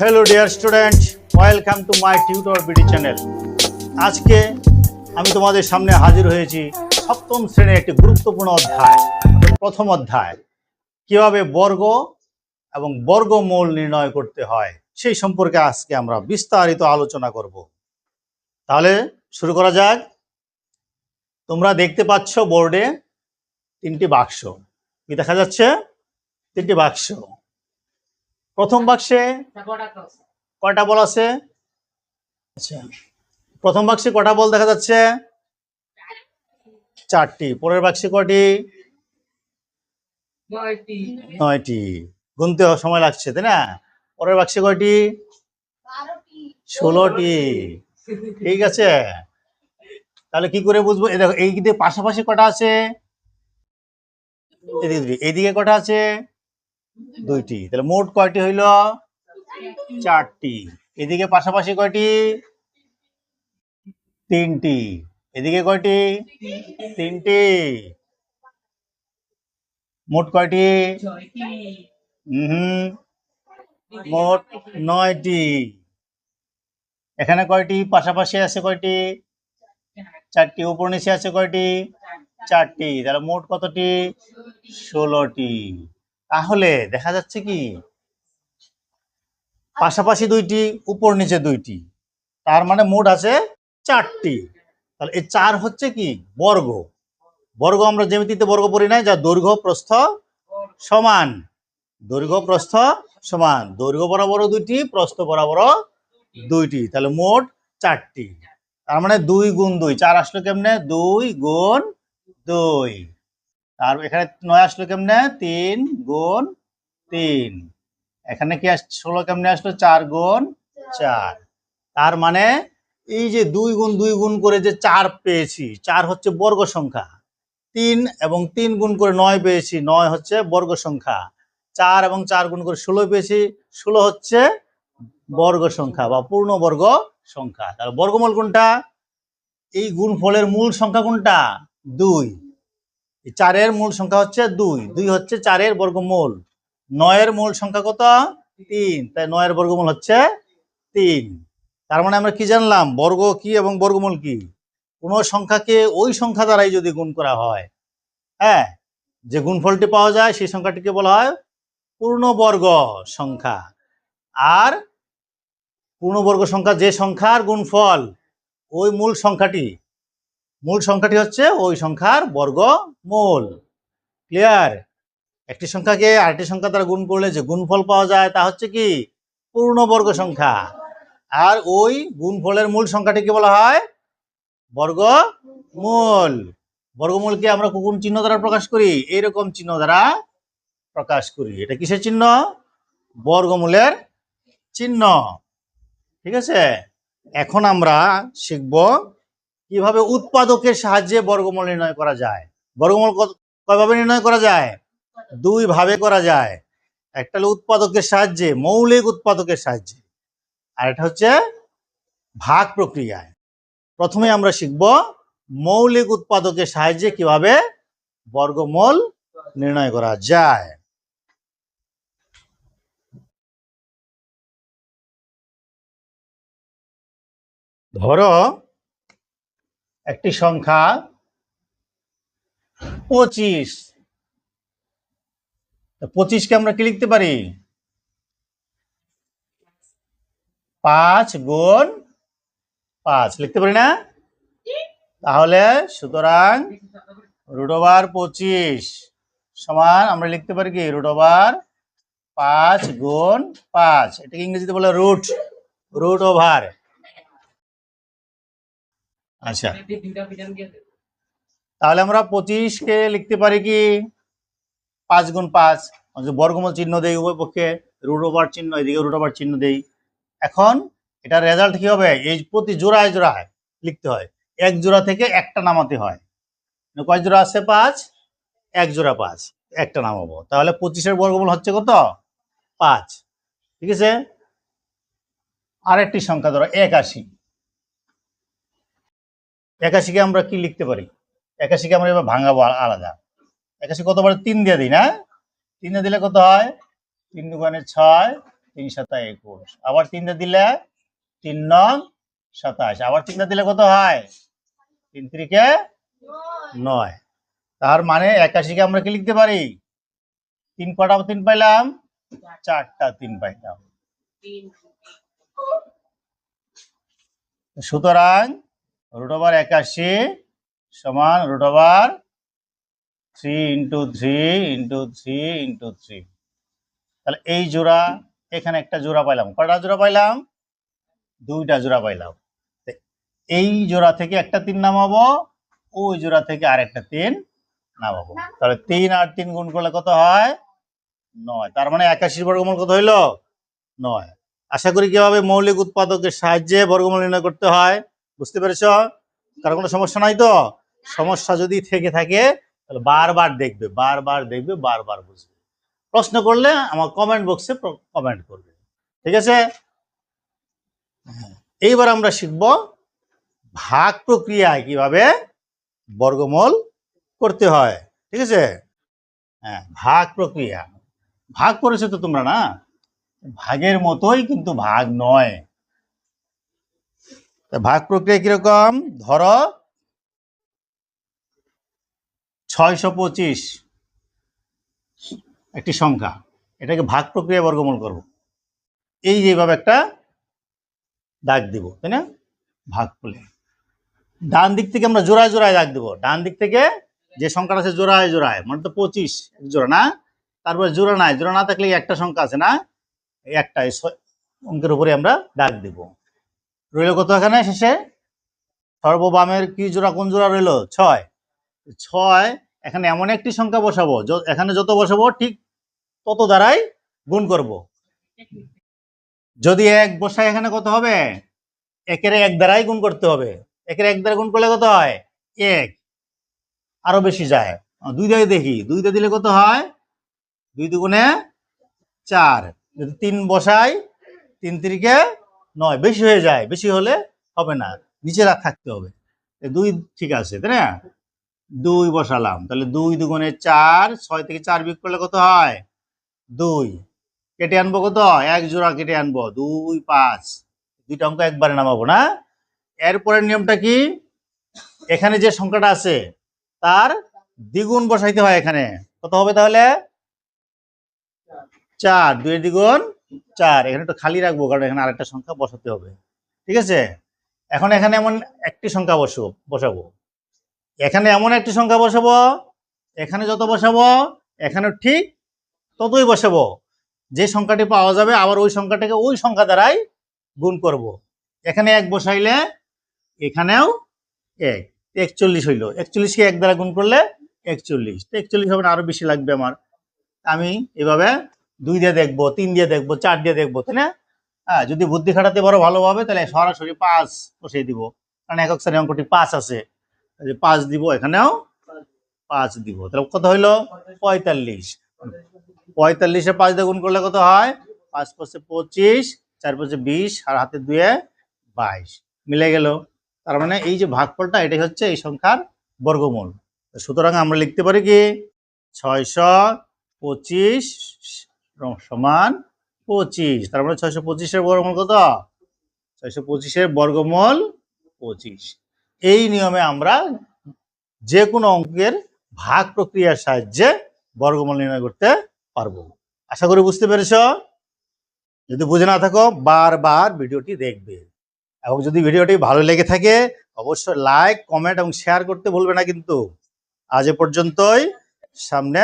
Hello dear student, welcome to my tutor BD channel. আজকে আমি তোমাদের সামনে হাজির হয়েছি সপ্তম শ্রেণীর একটি গুরুত্বপূর্ণ অধ্যায়, প্রথম অধ্যায়, কিভাবে বর্গ এবং বর্গমূল নির্ণয় করতে হয় সেই সম্পর্কে আজকে আমরা বিস্তারিত আলোচনা করব। তাহলে শুরু করা যাক। তোমরা দেখতে পাচ্ছ বোর্ডে তিনটি বাক্স, কি দেখা যাচ্ছে? তিনটি বাক্স। প্রথম বাক্সে কয়টা বল আছে? আচ্ছা, প্রথম বাক্সে কটা বল দেখা যাচ্ছে? 4টি। পরের বাক্সে কয়টি? 9টি। গুনতে সময় লাগছে, তাই না? পরের বাক্সে কয়টি? 16টি। ঠিক আছে, তাহলে কি করে বুঝবো? এই দেখো, এইদিকে পাশাপাশি কটা আছে? এইদিকে কটা আছে? 2টি। তাহলে মোট কয়টি হইল? 4টি। এদিকে পাশাপাশি কয়টি? 3টি। এদিকে কয়টি? 3টি। মোট কয়টি? মোট 9টি। এখানে কয়টি পাশাপাশি আছে? কয়টি? 4টি। উপর নিচে আছে কয়টি? 4টি। তাহলে মোট কতটি? 16টি। তাহলে দেখা যাচ্ছে কি, পাশাপাশি 2টি, উপর নিচে 2টি, তার মানে মোট আছে 4টি। তাহলে এই 4 হচ্ছে কি? বর্গ। বর্গ আমরা জ্যামিতিতে বর্গ পড়ি না, যা দৈর্ঘ্য প্রস্থ সমান। দৈর্ঘ্য প্রস্থ সমান, দৈর্ঘ্য বরাবর 2টি, প্রস্থ বরাবর 2টি। তাহলে মোট 4টি। তার মানে 2 গুণ 2, 4 আসলো কেমনে? 2 গুণ 2। আর এখানে 9 আসলো কেমনে? 3 গুণ 3। এখানে কি 16 কেমনে আসলো? 4 গুণ 4। তার মানে এই যে 2 গুণ 2 গুণ করে যে 4 পেয়েছি, 4 হচ্ছে বর্গ সংখ্যা। 3 এবং 3 গুণ করে 9 পেয়েছি, 9 হচ্ছে বর্গ সংখ্যা। 4 এবং 4 গুণ করে 16 পেয়েছি, 16 হচ্ছে বর্গ সংখ্যা বা পূর্ণবর্গ সংখ্যা। তাহলে বর্গমূল কোনটা? এই গুণফলের মূল সংখ্যা কোনটা? 2। 4-এর মূল সংখ্যা হচ্ছে 2, 2 হচ্ছে 4-এর বর্গমূল। 9-এর মূল সংখ্যা কত? 3, তাই 9-এর বর্গমূল হচ্ছে 3। তার মানে আমরা কি জানলাম? বর্গ কি এবং বর্গমূল কি? কোন সংখ্যাকে ওই সংখ্যা দ্বারাই যদি গুণ করা হয়, হ্যাঁ, যে গুণফলটি পাওয়া যায় সেই সংখ্যাটিকে বলা হয় পূর্ণবর্গ সংখ্যা। আর পূর্ণবর্গ সংখ্যা যে সংখ্যার গুণফল ওই মূল সংখ্যাটি হচ্ছে ওই সংখ্যার বর্গমূল। ক্লিয়ার? একটি সংখ্যাকে আরেকটি সংখ্যা দ্বারা গুণ করলে যে গুণফল পাওয়া যায় তা হচ্ছে কি? পূর্ণবর্গ সংখ্যা। আর ওই গুণফলের মূল সংখ্যাটিকে বলা হয় বর্গমূল। বর্গমূলকে আমরা কোন চিহ্ন দ্বারা প্রকাশ করি? এইরকম চিহ্ন দ্বারা প্রকাশ করি। এটা কিসের চিহ্ন? বর্গমূলের চিহ্ন। ঠিক আছে, এখন আমরা শিখব কিভাবে উৎপাদকের সাহায্যে বর্গমূল নির্ণয় করা যায়। বর্গমূল কয়ভাবে নির্ণয় করা যায়? 2 ভাবে করা যায়। একটা হলো উৎপাদকের সাহায্যে, মৌলিক উৎপাদকের সাহায্যে, আর এটা হচ্ছে ভাগ প্রক্রিয়ায়। প্রথমে আমরা শিখব মৌলিক উৎপাদকের সাহায্যে কিভাবে বর্গমূল নির্ণয় করা যায়। ধরো একটি সংখ্যা 25। 25কে আমরা কি লিখতে পারি? 5 গুণ 5 লিখতে পারি না? তাহলে সুতরাং √25 সমান আমরা লিখতে পারি কি? √5 গুণ 5। এটাকে ইংরেজিতে বলে রুট ওভার। আচ্ছা, তাহলে আমরা 25কে লিখতে পারি কি? 5 গুণ 5। বর্গমূল চিহ্ন দেই উভয় পক্ষে, √ওভার চিহ্ন, এদিকে √ওভার চিহ্ন দেই। এখন এটা রেজাল্ট কি হবে? এই প্রতি জোড়ায় জোড়ায় লিখতে হয়, এক জোড়া থেকে একটা নামাতে হয়। কয় জোড়া আছে? 5, এক জোড়া 5, একটা নামাবো। তাহলে 25-এর বর্গমূল হচ্ছে কত? 5। ঠিক আছে, আরেকটি সংখ্যা ধরো 81। 81কে আমরা কি লিখতে পারি? 81কে আমরা এবার ভাঙাবো আলাদা। 81 কতবার? 3 দিয়ে দিই না? 3 দিয়ে দিলে কত হয়? 3 × 6, 3 7 21, আবার 3 দিয়ে দিলে 3 9 27, আবার 3 দিয়ে দিলে কত হয় 3 3 9। তার মানে 81 কে আমরা কি লিখতে পারি 3 কটা 3 পাইলাম 4টা 3 পাইলাম। সুতরাং √81 সমান √3 × 3 × 3 × 3। তাহলে এই জোড়া এখানে একটা জোড়া পাইলাম, কয়টা জোড়া পাইলাম 2টা জোড়া পাইলাম। এই জোড়া থেকে একটা 3 নামাবো, ওই জোড়া থেকে আরেকটা 3 নামাবো। তাহলে 3 আর 3 গুণ করলে কত হয় 9। তার মানে 81 বর্গমূল কত হইলো 9। আশা করি কিভাবে মৌলিক উৎপাদকের সাহায্যে বর্গমূল নির্ণয় করতে হয় বুঝতে পেরেছ? কারো কোনো সমস্যা নাই তো? সমস্যা যদি থেকে থাকে তাহলে বারবার দেখবে, বারবার বুঝবে। প্রশ্ন করলে আমার কমেন্ট বক্সে কমেন্ট করবে, ঠিক আছে? এইবার আমরা শিখব ভাগ প্রক্রিয়ায় কিভাবে বর্গমূল করতে হয়, ঠিক আছে? হ্যাঁ, ভাগ প্রক্রিয়া। ভাগ করেছো তো তোমরা না, ভাগের মতোই কিন্তু ভাগ নয়। ভাগ প্রক্রিয়া কিরকম, ধরো 625 একটি সংখ্যা, এটাকে ভাগ প্রক্রিয়া বর্গমূল করব। এই যেভাবে একটা দাগ দিব, তাই না? ভাগ করলে ডান দিক থেকে আমরা জোড়ায় জোড়ায় দাগ দেবো। ডান দিক থেকে যে সংখ্যাটা আছে জোড়ায় জোড়ায়, মানে তো 25 জোড়া না, তারপরে জোড়া নাই, জোড়া না থাকলে একটা সংখ্যা আছে না, এই একটা অঙ্কের উপরে আমরা দাগ দিব। রইল কত এখানে শেষে, সর্ববামের কি জোড়া, কোন জোড়া রইল 6। 6 এখানে এমন একটি সংখ্যা বসাবো, এখানে যত বসাবো ঠিক তত দ্বারাই গুণ করব। যদি 1 বসাই এখানে কত হবে, 1-এর 1 দ্বারাই গুণ করতে হবে। 1-এর 1 দ্বারা গুণ করলে কত হয় 1, আরো বেশি যায়। 2 দিয়ে দেখি, 2 দিয়ে দিলে কত হয় 2 দুগুণে 4। যদি 3 বসাই 3 3 9, বেশি হয়ে যায়, বেশি হলে হবে না, নিচে থাকতে হবে। 2 ঠিক আছে, তাই না? 2 বসালাম, তাহলে 2 দুগুণে 4, 6 থেকে 4 বিয়োগ করলে কত হয় 2। কেটে আনবো কত, 1 জোড়া কেটে আনবো, 2 5, দুইটা অঙ্ক একবারে নামাবো না। এরপরের নিয়মটা কি, এখানে যে সংখ্যাটা আছে তার দ্বিগুণ বসাইতে হয়। এখানে কত হবে তাহলে 4, 2 এর দ্বিগুণ 4। এখানে একটু খালি রাখবো কারণ এখানে আরেকটা সংখ্যা বসাতে হবে, ঠিক আছে? এখন এখানে এমন একটি সংখ্যা বসাবো, এখানে এমন একটি সংখ্যা বসাবো, এখানে যত বসাবো এখানে ঠিক ততই বসাবো। যে সংখ্যাটি পাওয়া যাবে আবার ওই সংখ্যাটাকে ওই সংখ্যা দ্বারাই গুণ করব। এখানে 1 বসাইলে এখানেও 1, 41 হইল। 41 কে 1 দ্বারা গুণ করলে 41, 41 হবে না, আরো বেশি লাগবে আমার। আমি এভাবে 2 দিয়ে দেখবো, 3 দিয়ে দেখবো, 4 দিয়ে দেখবো, তাই না? হ্যাঁ, যদি বুদ্ধি খাটাতে পারো ভালোভাবে তাহলে সরাসরি 5 বসিয়ে দিব, কারণ একক শ্রেণী অঙ্কটি 5 আছে, 5 দিব, এখানেও 5 দিব। তাহলে কত হইলো 45। 45-এ 5 দিয়ে গুণ করলে কত হয় 5 × 5 = 25, 4 × 5 = 20, আর হাতে 2 = 22, মিলে গেল। তার মানে এই যে ভাগফলটা এটাই হচ্ছে এই সংখ্যার বর্গমূল। সুতরাং আমরা লিখতে পারি কি 625 সমান 25। তার মানে 625-এর বর্গমূল কত, 625-এর বর্গমূল 25। এই নিয়মে আমরা যে কোনো অঙ্কের ভাগ প্রক্রিয়ার সাহায্যে বর্গমূল নির্ণয় করতে পারবো। আশা করি বুঝতে পেরেছ। যদি বুঝে না থাকো বারবার ভিডিওটি দেখবে, এবং যদি ভিডিওটি ভালো লেগে থাকে অবশ্যই লাইক, কমেন্ট এবং শেয়ার করতে ভুলবে না কিন্তু। আজ এ পর্যন্তই, সামনে